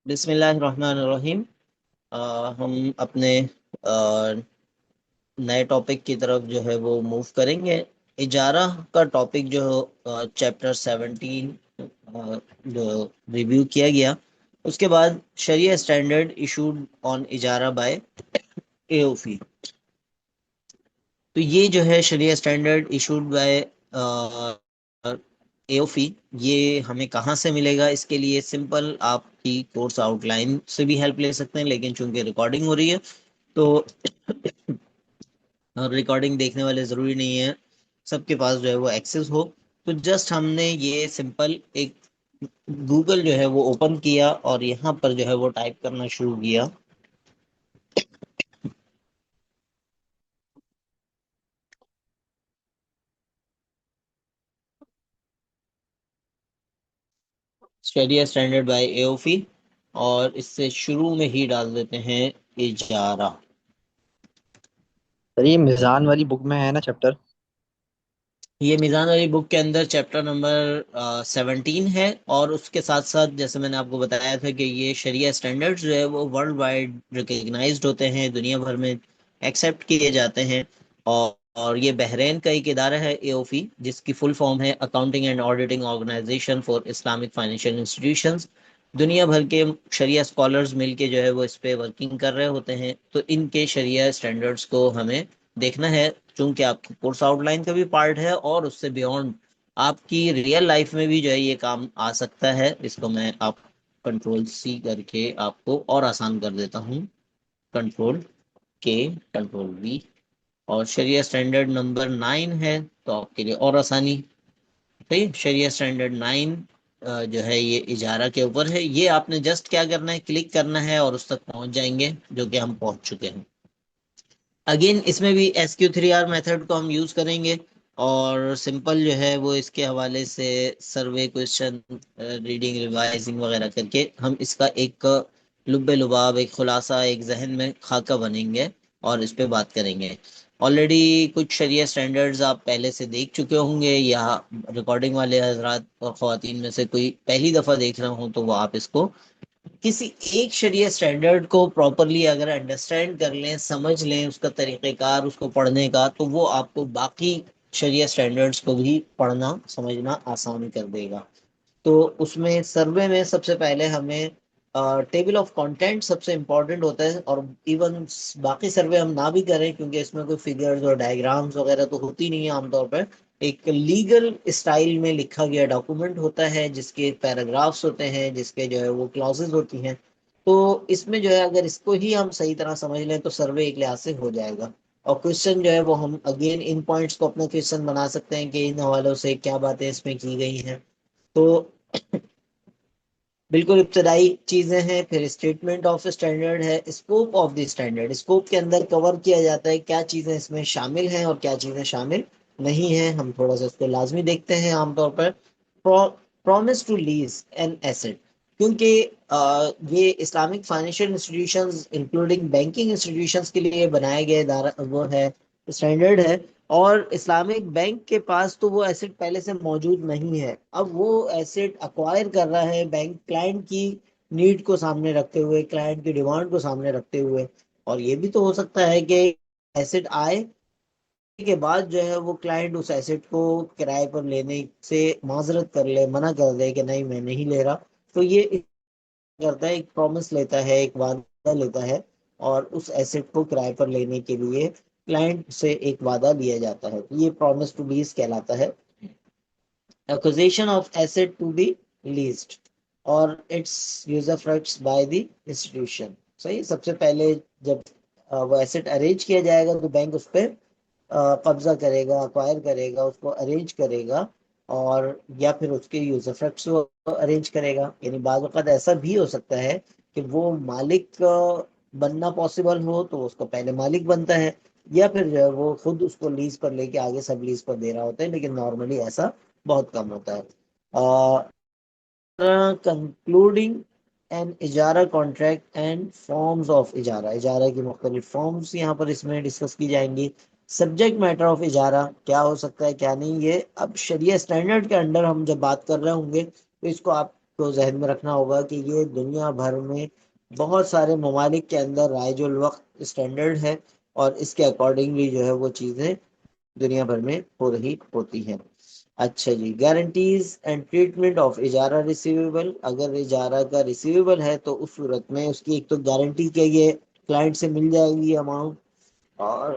بسم اللہ الرحمن الرحیم۔ ہم اپنے نئے ٹاپک کی طرف جو ہے وہ موو کریں گے۔ اجارہ کا ٹاپک جو چیپٹر 17 جو ریویو کیا گیا، اس کے بعد شریعہ اسٹینڈرڈ ایشوڈ آن اجارہ بائے اے او فی۔ تو یہ جو ہے شریعہ اسٹینڈرڈ ایشوڈ بائے اے او فی، یہ ہمیں کہاں سے ملے گا؟ اس کے لیے سمپل آپ کی کورس آؤٹ لائن سے بھی ہیلپ لے سکتے ہیں، لیکن چونکہ ریکارڈنگ ہو رہی ہے تو ریکارڈنگ دیکھنے والے ضروری نہیں ہے سب کے پاس جو ہے وہ ایکسس ہو۔ تو جسٹ ہم نے یہ سمپل ایک گوگل جو ہے وہ اوپن کیا اور یہاں پر جو ہے وہ ٹائپ کرنا شروع کیا۔ شریعہ اسٹینڈرڈ بائی اے او فی، اور اس سے شروع میں ہی ڈال دیتے ہیں اجارہ۔ سر یہ میزان والی بک میں ہے نا چیپٹر؟ یہ میزان والی بک کے اندر چیپٹر نمبر 17 ہے، اور اس کے ساتھ ساتھ جیسے میں نے آپ کو بتایا تھا کہ یہ شریعہ اسٹینڈرڈ جو ہے وہ ورلڈ وائڈ ریکگنائزڈ ہوتے ہیں، دنیا بھر میں ایکسیپٹ کیے جاتے ہیں۔ اور یہ بحرین کا ایک ادارہ ہے اے او فی، جس کی فل فارم ہے accounting and auditing organization for Islamic financial institutions. دنیا بھر کے شریعہ اسکالرز مل کے جو ہے وہ اس پہ ورکنگ کر رہے ہوتے ہیں، تو ان کے شریعہ اسٹینڈرڈز کو ہمیں دیکھنا ہے، چونکہ آپ کی کورس آؤٹ لائن کا بھی پارٹ ہے اور اس سے بیونڈ آپ کی ریئل لائف میں بھی جو ہے یہ کام آ سکتا ہے۔ اس کو میں آپ کنٹرول سی کر کے آپ کو اور آسان کر دیتا ہوں، کنٹرول کے، کنٹرول وی، اور شریعہ اسٹینڈرڈ نمبر 9 ہے تو آپ کے لیے اور آسانی۔ صحیح، شریعہ اسٹینڈرڈ 9 جو ہے یہ اجارہ کے اوپر ہے۔ یہ آپ نے جسٹ کیا کرنا ہے، کلک کرنا ہے اور اس تک پہنچ جائیں گے، جو کہ ہم پہنچ چکے ہیں۔ اگین اس میں بھی SQ3R میتھڈ کو ہم یوز کریں گے، اور سمپل جو ہے وہ اس کے حوالے سے سروے کوشچن، ریڈنگ ریوائزنگ وغیرہ کر کے ہم اس کا ایک لب لباب، ایک خلاصہ ایک ذہن میں خاکہ بنیں گے اور اس پہ بات کریں گے۔ آلریڈی کچھ شریعہ سٹینڈرڈز آپ پہلے سے دیکھ چکے ہوں گے، یا ریکارڈنگ والے حضرات اور خواتین میں سے کوئی پہلی دفعہ دیکھ رہے ہوں تو وہ آپ اس کو کسی ایک شریعہ اسٹینڈرڈ کو پراپرلی اگر انڈرسٹینڈ کر لیں، سمجھ لیں اس کا طریقہ کار اس کو پڑھنے کا، تو وہ آپ کو باقی شریعہ اسٹینڈرڈس کو بھی پڑھنا سمجھنا آسان کر دے گا۔ تو اس میں سروے میں سب سے پہلے ہمیں ٹیبل آف کانٹینٹ سب سے امپورٹنٹ ہوتا ہے، اور ایون باقی سروے ہم نہ بھی کریں کیونکہ اس میں کوئی فگرز اور ڈائیگرامز وغیرہ تو ہوتی نہیں ہے عام طور پر۔ ایک لیگل اسٹائل میں لکھا گیا ڈاکومنٹ ہوتا ہے، جس کے پیراگرافز ہوتے ہیں، جس کے جو ہے وہ کلازز ہوتی ہیں۔ تو اس میں جو ہے اگر اس کو ہی ہم صحیح طرح سمجھ لیں تو سروے ایک لحاظ سے ہو جائے گا۔ اور کوشچن جو ہے وہ ہم اگین ان پوائنٹس کو اپنا کوشچن بنا سکتے ہیں کہ ان حوالوں سے کیا باتیں اس میں کی گئی ہیں۔ تو بالکل ابتدائی چیزیں ہیں، پھر اسٹیٹمنٹ آف اسٹینڈرڈ ہے، scope of the standard, scope کے اندر کور کیا جاتا ہے کیا چیزیں اس میں شامل ہیں اور کیا چیزیں شامل نہیں ہیں۔ ہم تھوڑا سا اس کو لازمی دیکھتے ہیں عام طور پر۔ Promise to lease an asset, کیونکہ یہ Islamic financial institutions including banking institutions کے لیے بنایا گیا ادارہ وہ ہے، اسٹینڈرڈ ہے، اور اسلامک بینک کے پاس تو وہ ایسٹ پہلے سے موجود نہیں ہے۔ اب وہ ایسٹ اکوائر کر رہا ہے بینک، کلائنٹ کی نیڈ کو سامنے رکھتے ہوئے، کلائنٹ کی ڈیمانڈ کو سامنے رکھتے ہوئے۔ اور یہ بھی تو ہو سکتا ہے کہ ایسٹ آئے کے بعد جو ہے وہ کلائنٹ اس ایسٹ کو کرائے پر لینے سے معذرت کر لے، منع کر دے کہ نہیں میں نہیں لے رہا۔ تو یہ کرتا ہے، ایک پرومس لیتا ہے، ایک وعدہ لیتا ہے، اور اس ایسٹ کو کرائے پر لینے کے لیے کلائنٹ سے ایک وعدہ لیا جاتا ہے، یہ پرومس ٹو لیز کہلاتا ہے۔ Acquisition of asset to be leased اور its user rights by the institution. صحیح، سب سے پہلے جب وہ ایسٹ ارینج کیا جائے گا تو بینک اس پہ قبضہ کرے گا، اکوائر کرے گا، اس کو ارینج کرے گا، اور یا پھر اس کے یوزر فیکٹس کو ارینج کرے گا۔ یعنی بعض اوقات ایسا بھی ہو سکتا ہے کہ وہ مالک بننا پاسبل ہو تو اس کو پہلے مالک بنتا ہے، یا پھر جو ہے وہ خود اس کو لیز پر لے کے آگے سب لیز پر دے رہا ہوتا ہے، لیکن نارملی ایسا بہت کم ہوتا ہے۔ کنکلوڈنگ این اجارہ کانٹریکٹ اینڈ فارمز آف اجارہ، اجارہ کی مختلف فارمز یہاں پر اس میں ڈسکس کی جائیں گی۔ سبجیکٹ میٹر آف اجارہ کیا ہو سکتا ہے کیا نہیں، یہ اب شریعہ اسٹینڈرڈ کے انڈر ہم جب بات کر رہے ہوں گے تو اس کو آپ کو ذہن میں رکھنا ہوگا کہ یہ دنیا بھر میں بہت سارے ممالک کے اندر رائج الوقت اسٹینڈرڈ ہے، اور اس کے اکارڈنگلی جو ہے وہ چیزیں دنیا بھر میں ہو رہی ہوتی ہیں۔ اچھا جی، گارنٹیز اینڈ ٹریٹمنٹ آف اجارہ ریسیویبل، اگر اجارہ کا ریسیویبل ہے تو اس صورت میں اس کی ایک تو گارنٹی کہ یہ کلائنٹ سے مل جائے گی اماؤنٹ، اور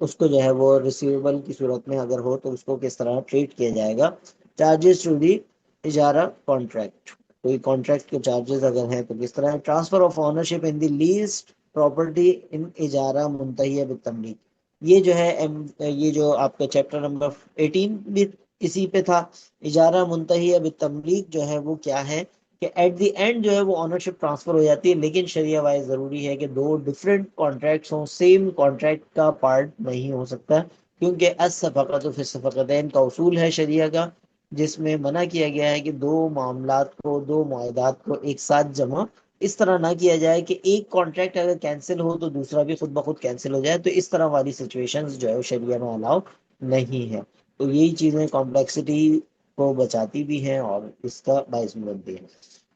اس کو جو ہے وہ ریسیویبل کی صورت میں اگر ہو تو اس کو کس طرح ٹریٹ کیا جائے گا۔ چارجز ٹو دی اجارہ کانٹریکٹ، کوئی کانٹریکٹ کے چارجز اگر ہیں تو کس طرح۔ Transfer of ownership in the leased property in اجارہ منتہیہ بالتملیک، یہ جو ہے یہ جو آپ کا چیپٹر نمبر 18 بھی اسی پہ تھا۔ اجارہ منتہیہ بالتملیک جو ہے وہ کیا ہے کہ ایٹ دی اینڈ جو ہے وہ اونرشپ ٹرانسفر ہو جاتی ہے، لیکن شریعہ وائز ضروری ہے کہ دو ڈفرینٹ کانٹریکٹس ہوں، سیم کانٹریکٹ کا پارٹ نہیں ہو سکتا، کیونکہ الصفقۃ فی الصفقتین کا اصول ہے شریعہ کا، جس میں منع کیا گیا ہے کہ دو معاملات کو، دو معاہدات کو ایک ساتھ جمع اس طرح نہ کیا جائے کہ ایک کانٹریکٹ اگر کینسل ہو تو دوسرا بھی خود بخود کینسل ہو جائے، تو اس طرح والی سچویشنز جو ہے وہ شریعہ میں الاؤ نہیں ہے۔ تو یہی چیزیں کمپلیکسٹی کو بچاتی بھی ہیں اور اس کا باعث بنتی ہے۔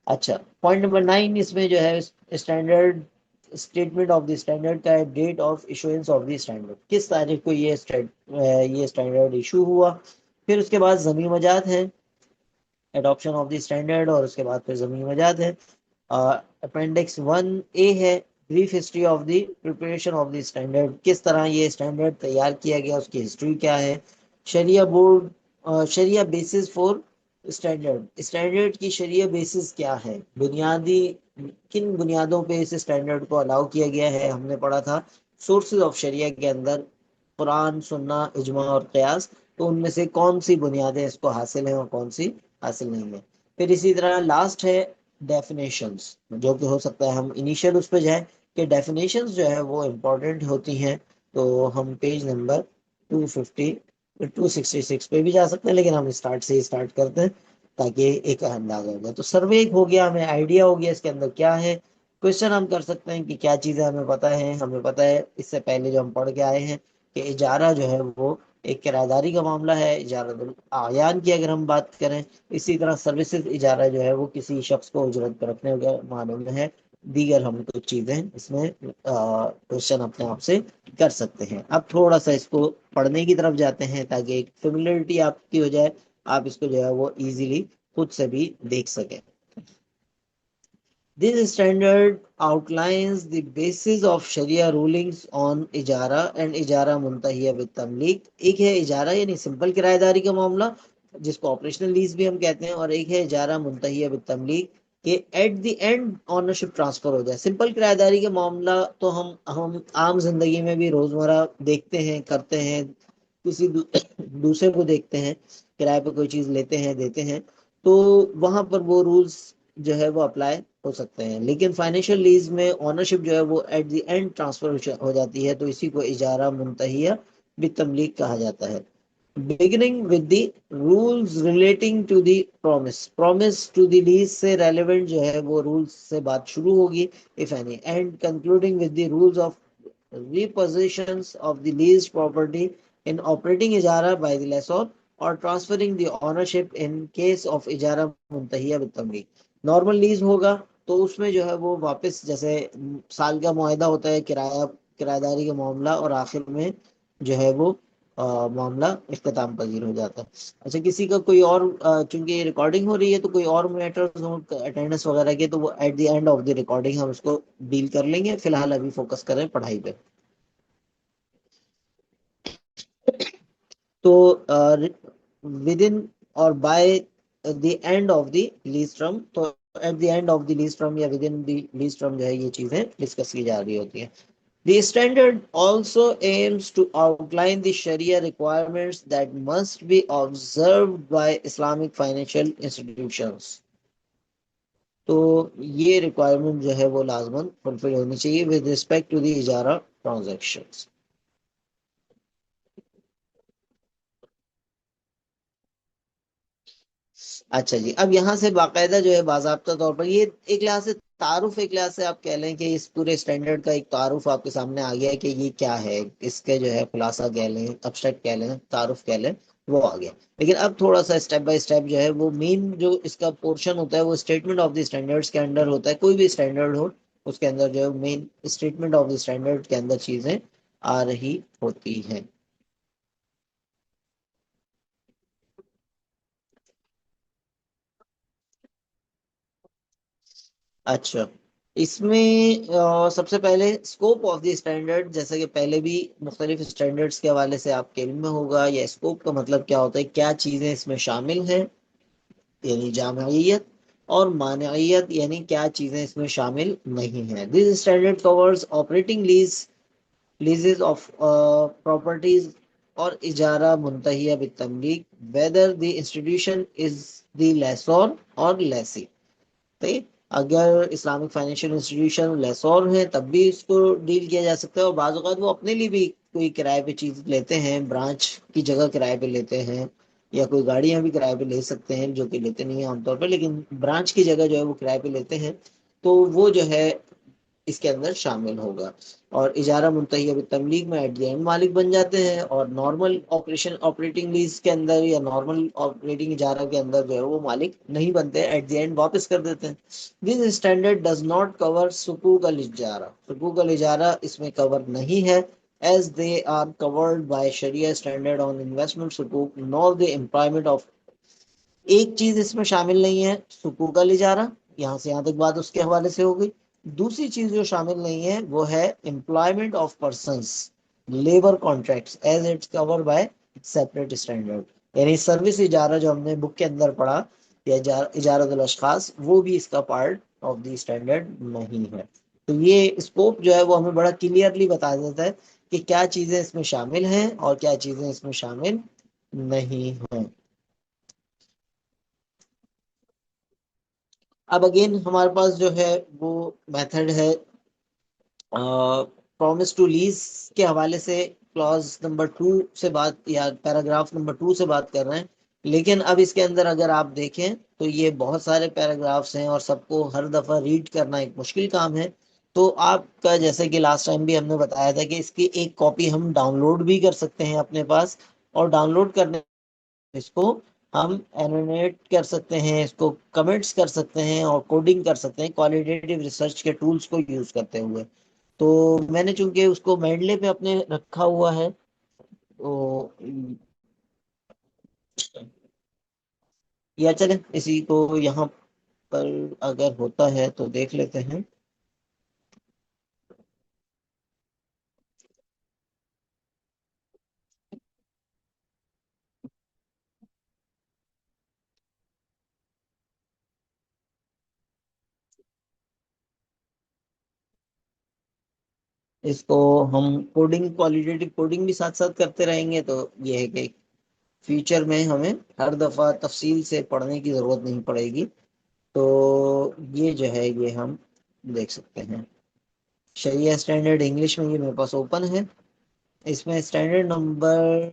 اچھا، پوائنٹ نمبر 9 اس میں جو ہے standard statement of the standard کا ہے، date of issuance of the standard, کس تاریخ کو یہ اسٹینڈرڈ ایشو ہوا۔ پھر اس کے بعد ضمیع مجاز ہے، ایڈاپشن آف دی اسٹینڈرڈ، اور اس کے بعد پھر ضمیع مجاز ہے۔ اپینڈکس 1A ہے، brief history of the preparation of the standard, کس طرح یہ اسٹینڈرڈ تیار کیا گیا، اس کی ہسٹری کیا ہے۔ شریعہ بورڈ، شریعہ بیسس فور اسٹینڈرڈ، اسٹینڈرڈ کی شریعہ بیسس کیا ہے، بنیادی کن بنیادوں پہ اس اسٹینڈرڈ کو الاؤ کیا گیا ہے۔ ہم نے پڑھا تھا سورسز آف شریعہ کے اندر قرآن، سنہ، اجماع اور قیاس، تو ان میں سے کون سی بنیادیں اس کو حاصل ہیں اور کون سی حاصل نہیں ہیں۔ پھر اسی طرح لاسٹ ہے ڈیفینیشنز، جو کہ ہو سکتا ہے ہم انیشیل اس پہ جائیں کہ ڈیفینیشنز جو ہے وہ امپورٹنٹ ہوتی ہیں، تو ہم پیج نمبر 266 پہ بھی جا سکتے ہیں، لیکن ہم اسٹارٹ سے ہی اسٹارٹ کرتے ہیں تاکہ ایک اندازہ ہوگا۔ تو سروے ایک ہو گیا، ہمیں آئیڈیا ہو گیا اس کے اندر کیا ہے۔ کوشچن ہم کر سکتے ہیں کہ کیا چیزیں ہمیں پتہ ہے، ہمیں پتہ ہے اس سے پہلے جو ہم پڑھ کے آئے ہیں کہ اجارہ جو ہے وہ ایک کرایہ داری کا معاملہ ہے، اجارہ الاعیان کی اگر ہم بات کریں۔ اسی طرح سروسز اجارہ جو ہے وہ کسی شخص کو اجرت پر رکھنے کا معنی میں ہے۔ دیگر ہم کچھ چیزیں اس میں کوشچن اپنے آپ سے کر سکتے ہیں۔ اب تھوڑا سا اس کو پڑھنے کی طرف جاتے ہیں تاکہ ایک فیملیرٹی آپ کی ہو جائے، آپ اس کو جو ہے وہ ایزیلی خود سے بھی دیکھ سکیں۔ This standard outlines the basis of Sharia rulings on اجارہ and اجارہ منتہیہ بالتملیک۔ ایک ہے اجارہ یعنی سمپل کرایہ داری کا معاملہ، جس کو آپریشنل لیز بھی ہم کہتے ہیں، اور ایک ہے اجارہ منتہیہ بالتملیک کہ at the end ownership transfer ہو جائے۔ سمپل کرایہ داری کا معاملہ تو ہم عام زندگی میں بھی روزمرہ دیکھتے ہیں، کرتے ہیں، کسی دوسرے کو دیکھتے ہیں، کرائے پہ کوئی چیز لیتے ہیں، دیتے ہیں، تو وہاں پر وہ رولز جو ہے وہ اپلائی ہو سکتے ہیں۔ لیکن فائنینشیل لیز میں اونرشپ جو ہے وہ ایٹ دی اینڈ ٹرانسفر ہو جاتی ہے، تو اسی کو اجارہ منتہیہ بالتملیک کہا جاتا ہے۔ beginning with the rules relating to the promise to the lease سے relevant جو ہے وہ rules سے بات شروع ہوگی if any, and concluding with the rules of repossessions of the leased property in operating اجارہ by the lessor or transferring the ownership in case of اجارہ منتہیہ بالتملیک۔ نارمل لیز ہوگا تو اس میں جو ہے وہ واپس، جیسے سال کا معاہدہ ہوتا ہے کرایہ داری کا معاملہ، اور آخر میں جو ہے وہ معاملہ اختتام پذیر ہو جاتا ہے۔ اچھا، کسی کا کوئی اور چونکہ یہ ریکارڈنگ ہو رہی ہے تو کوئی اور میٹرز ہوں اٹینڈنس وغیرہ کے، تو وہ at the end of the recording ہم اس کو ڈیل کر لیں گے۔ فی الحال ابھی فوکس کریں پڑھائی پہ۔ تو within or by the end of the lease term, تو at the end of the lease term یا within the lease term جو ہے یہ چیزیں ڈسکس کی جا رہی ہوتی ہیں۔ The standard also aims to outline the Sharia requirements that must be observed by Islamic financial institutions. تو یہ ریکوائرمنٹ جو ہے وہ لازماً فلفل ہونی چاہیے with respect to the اجارہ transactions. اچھا جی، اب یہاں سے باقاعدہ جو ہے باضابطہ طور پر یہ ایک لحاظ سے تعارف، ایک لحاظ سے آپ کہہ لیں کہ اس پورے اسٹینڈرڈ کا ایک تعارف آپ کے سامنے آ گیا ہے کہ یہ کیا ہے، اس کے جو ہے خلاصہ کہہ لیں، ابسٹریکٹ کہہ لیں، تعارف کہہ لیں، وہ آ گیا. لیکن اب تھوڑا سا اسٹیپ بائی اسٹیپ جو ہے وہ مین جو اس کا پورشن ہوتا ہے وہ اسٹیٹمنٹ آف دی اسٹینڈرڈس کے انڈر ہوتا ہے. کوئی بھی اسٹینڈرڈ ہو اس کے اندر جو ہے مین اسٹیٹمنٹ آف دی اسٹینڈرڈ کے اندر چیزیں آ رہی ہوتی ہیں. اچھا، اس میں سب سے پہلے اسکوپ آف دی اسٹینڈرڈ، جیسا کہ پہلے بھی مختلف اسٹینڈرڈس کے حوالے سے آپ کے علم میں ہوگا، یا اسکوپ کا مطلب کیا ہوتا ہے، کیا چیزیں اس میں شامل ہیں، یعنی جامعیت، اور مانعیت یعنی کیا چیزیں اس میں شامل نہیں ہیں. This standard covers operating leases of properties اور اجارہ منتہیہ بالتملیک whether the institution is the lessor اور لیسی. ٹھیک، اگر اسلامک فائنینشیل انسٹیٹیوشن لیسور ہیں تب بھی اس کو ڈیل کیا جا سکتا ہے، اور بعض اوقات وہ اپنے لیے بھی کوئی کرائے پہ چیز لیتے ہیں، برانچ کی جگہ کرائے پہ لیتے ہیں، یا کوئی گاڑیاں بھی کرائے پہ لے سکتے ہیں، جو کہ لیتے نہیں ہیں عام طور پہ، لیکن برانچ کی جگہ جو ہے وہ کرائے پہ لیتے ہیں، تو وہ جو ہے اس کے اندر شامل ہوگا. اور اجارہ منتہیہ بالتملیک میں ایٹ دی اینڈ مالک بن جاتے ہیں، اور نارمل آپریٹنگ لیز کے اندر یا نارمل آپریٹنگ اجارہ کے اندر جو ہے وہ مالک نہیں بنتے، ایٹ دی اینڈ واپس کر دیتے ہیں. This standard does not cover حقوق الاجارہ، حقوق الاجارہ اس میں کور نہیں ہے، as they are covered by شریعہ اسٹینڈرڈ آن انویسٹمنٹ حقوق نور دی امپلائمنٹ آف. ایک چیز اس میں شامل نہیں ہے حقوق الاجارہ، یہاں سے یہاں تک بات اس کے حوالے سے ہو گئی. دوسری چیز جو شامل نہیں ہے وہ ہے employment of persons, labour contracts as it's cover by separate standard. یعنی سروس اجارہ جو ہم نے بک کے اندر پڑھا، یا اجارت الاشخاص، وہ بھی اس کا پارٹ آف دی اسٹینڈرڈ نہیں ہے. تو یہ اسکوپ جو ہے وہ ہمیں بڑا کلیئرلی بتا دیتا ہے کہ کیا چیزیں اس میں شامل ہیں اور کیا چیزیں اس میں شامل نہیں ہیں. اب اگین ہمارے پاس جو ہے وہ میتھڈ ہے پرومس ٹو لیز کے حوالے سے. کلاز نمبر 2 سے بات، یا پیراگراف نمبر 2 سے بات کر رہے ہیں، لیکن اب اس کے اندر اگر آپ دیکھیں تو یہ بہت سارے پیراگرافس ہیں اور سب کو ہر دفعہ ریڈ کرنا ایک مشکل کام ہے. تو آپ کا، جیسے کہ لاسٹ ٹائم بھی ہم نے بتایا تھا، کہ اس کی ایک کاپی ہم ڈاؤن لوڈ بھی کر سکتے ہیں اپنے پاس، اور ڈاؤن لوڈ کرنے اس کو ہم اینویٹ کر سکتے ہیں، اس کو کمنٹس کر سکتے ہیں اور کوڈنگ کر سکتے ہیں کوالٹیٹیو ریسرچ کے ٹولز کو یوز کرتے ہوئے. تو میں نے چونکہ اس کو مینڈلے پہ اپنے رکھا ہوا ہے، تو یا چلیں اسی کو یہاں پر اگر ہوتا ہے تو دیکھ لیتے ہیں. اس کو ہم کوڈنگ، کوالٹیٹیو کوڈنگ بھی ساتھ ساتھ کرتے رہیں گے، تو یہ ہے کہ فیوچر میں ہمیں ہر دفعہ تفصیل سے پڑھنے کی ضرورت نہیں پڑے گی. تو یہ جو ہے یہ ہم دیکھ سکتے ہیں. شریعہ اسٹینڈرڈ انگلش میں یہ میرے پاس اوپن ہے. اس میں اسٹینڈرڈ نمبر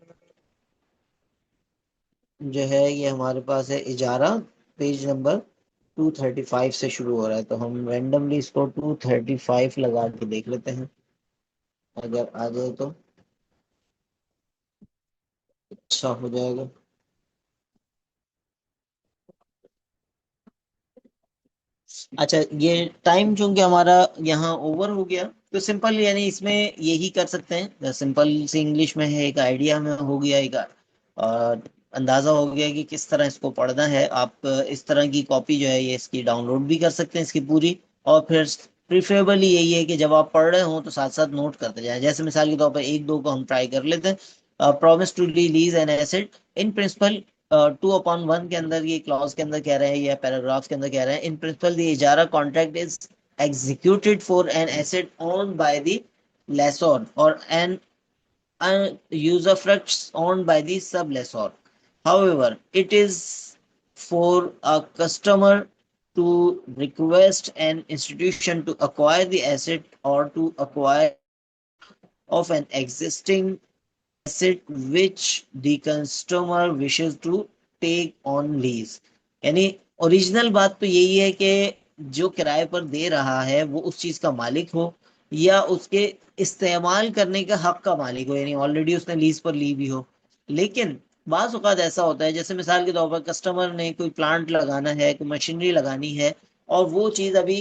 جو ہے یہ ہمارے پاس ہے اجارہ، پیج نمبر 235 سے شروع ہو رہا ہے. تو ہم رینڈملی اس کو 235 لگا کے دیکھ لیتے ہیں، اگر آ جائے تو اچھا ہو جائے گا. اچھا، یہ ٹائم چونکہ ہمارا یہاں اوور ہو گیا، تو سمپل یعنی اس میں یہی کر سکتے ہیں. سمپل سی انگلش میں ہے، ایک آئیڈیا میں ہو گیا، ایک اندازہ ہو گیا کہ کس طرح اس کو پڑھنا ہے. آپ اس طرح کی کاپی جو ہے یہ اس کی ڈاؤن لوڈ بھی کر سکتے ہیں اس کی پوری، اور پھر پریفریبلی یہی ہے کہ جب آپ پڑھ رہے ہوں تو ساتھ ساتھ نوٹ کرتے جائیں. جیسے مثال کے طور پر ایک دو کو ہم ٹرائی کر لیتے ہیں. Promise to lease an asset in principle 2/1 کے اندر، یہ کلاس کے اندر کہہ رہے ہیں یا پیراگراف کے اندر کہہ رہے ہیں، ان پرنسپل دی اجارہ contract is executed for an asset owned by the lessor or an usufructs owned by the sublessor. However, it is for a customer to request an institution to acquire the asset or to acquire of an existing asset which the customer wishes to take on lease. یعنی original بات تو یہی ہے کہ جو کرائے پر دے رہا ہے وہ اس چیز کا مالک ہو، یا اس کے استعمال کرنے کا حق کا مالک ہو، یعنی آلریڈی اس نے لیز پر لی بھی ہو. لیکن بعض اوقات ایسا ہوتا ہے، جیسے مثال کے طور پر کسٹمر نے کوئی پلانٹ لگانا ہے، کوئی مشینری لگانی ہے، اور وہ چیز ابھی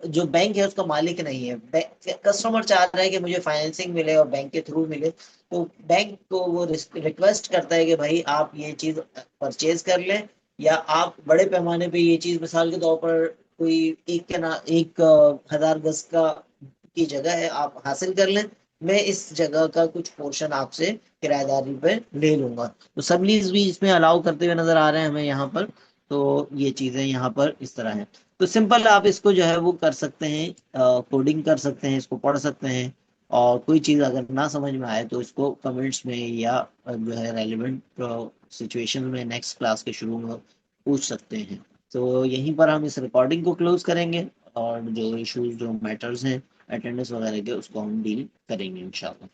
جو بینک ہے اس کا مالک نہیں ہے، کسٹمر چاہ رہا ہے کہ مجھے فائنینسنگ ملے اور بینک کے تھرو ملے، تو بینک کو وہ ریکویسٹ کرتا ہے کہ بھائی آپ یہ چیز پرچیز کر لیں، یا آپ بڑے پیمانے پہ یہ چیز، مثال کے طور پر کوئی ایک 1000 گز کی جگہ ہے، آپ حاصل کر لیں، میں اس جگہ کا کچھ پورشن آپ سے کرایہ داری پہ لے لوں گا۔ تو سب لیز بھی اس میں الاؤ کرتے ہوئے نظر آ رہے ہیں ہمیں یہاں پر۔ تو یہ چیزیں یہاں پر اس طرح ہیں۔ تو سمپل آپ اس کو جو ہے وہ کر سکتے ہیں، کوڈنگ کر سکتے ہیں، اس کو پڑھ سکتے ہیں، اور کوئی چیز اگر نہ سمجھ میں آئے تو اس کو کمنٹس میں یا جو ہے ریلیونٹ سچویشن میں نیکسٹ کلاس کے شروع میں پوچھ سکتے ہیں۔ تو یہیں پر ہم اس ریکارڈنگ کو کلوز کریں گے، اور جو ایشوز جو میٹرز ہیں اٹینڈنس وغیرہ کے اس کو ہم ڈیل کریں گے انشاءاللہ۔